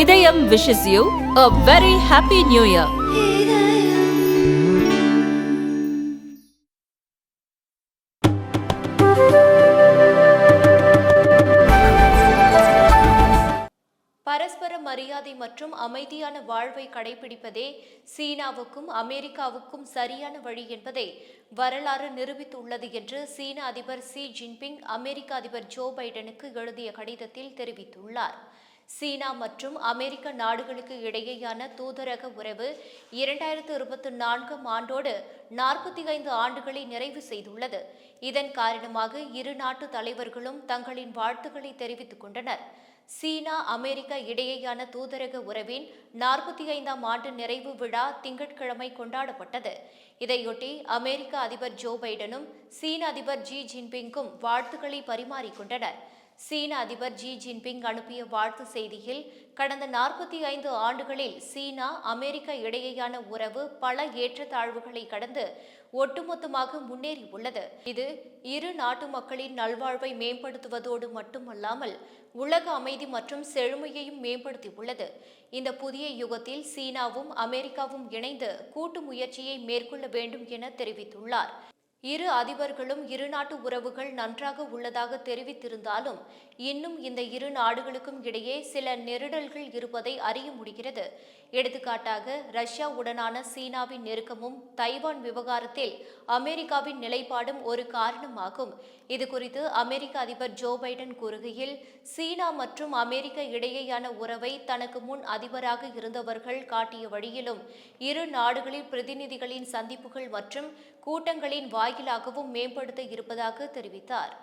இதயம் wishes you a very happy new year. பரஸ்பர மரியாதை மற்றும் அமைதியான வாழ்வை கடைபிடிப்பதே சீனாவுக்கும் அமெரிக்காவுக்கும் சரியான வழி என்பதை வரலாறு நிரூபித்துள்ளது என்று சீன அதிபர் ஷி ஜின்பிங் அமெரிக்க அதிபர் ஜோ பைடனுக்கு எழுதிய கடிதத்தில் தெரிவித்துள்ளார். சீனா மற்றும் அமெரிக்க நாடுகளுக்கு இடையேயான தூதரக உறவு 2024 ஆண்டோடு 45 ஆண்டுகளை நிறைவு செய்துள்ளது. இதன் காரணமாக இரு நாட்டு தலைவர்களும் தங்களின் வாழ்த்துக்களை தெரிவித்துக் கொண்டனர். சீனா அமெரிக்கா இடையேயான தூதரக உறவின் 45ஆம் ஆண்டு நிறைவு விழா திங்கட்கிழமை கொண்டாடப்பட்டது. இதையொட்டி அமெரிக்க அதிபர் ஜோ பைடனும் சீன அதிபர் ஜி ஜின்பிங்கும் வாழ்த்துக்களை பரிமாறிக்கொண்டனர். சீன அதிபர் ஜி ஜின்பிங் அனுப்பிய வாழ்த்து செய்தியில், கடந்த 45 ஆண்டுகளில் சீனா அமெரிக்கா இடையேயான உறவு பல ஏற்றத்தாழ்வுகளை கடந்து ஒட்டுமொத்தமாக முன்னேறியுள்ளது. இது இரு நாட்டு மக்களின் நல்வாழ்வை மேம்படுத்துவதோடு மட்டுமல்லாமல் உலக அமைதி மற்றும் செழுமையையும் மேம்படுத்தியுள்ளது. இந்த புதிய யுகத்தில் சீனாவும் அமெரிக்காவும் இணைந்து கூட்டு முயற்சியை மேற்கொள்ள வேண்டும் என தெரிவித்துள்ளார். இரு அதிபர்களும் இருநாட்டு உறவுகள் நன்றாக உள்ளதாக தெரிவித்திருந்தாலும் இன்னும் இந்த இரு நாடுகளுக்கும் இடையே சில நெருடல்கள் இருப்பதை அறிய முடிகிறது. எடுத்துக்காட்டாக, ரஷ்யாவுடனான சீனாவின் நெருக்கமும் தைவான் விவகாரத்தில் அமெரிக்காவின் நிலைப்பாடும் ஒரு காரணமாகும். இதுகுறித்து அமெரிக்க அதிபர் ஜோ பைடன் கூறுகையில், சீனா மற்றும் அமெரிக்க இடையேயான உறவை தனக்கு முன் அதிபராக இருந்தவர்கள் காட்டிய வழியிலும் இரு நாடுகளின் பிரதிநிதிகளின் சந்திப்புகள் மற்றும் கூட்டங்களின் வாயிலாகவும் மேம்படுத்த இருப்பதாக தெரிவித்தார்.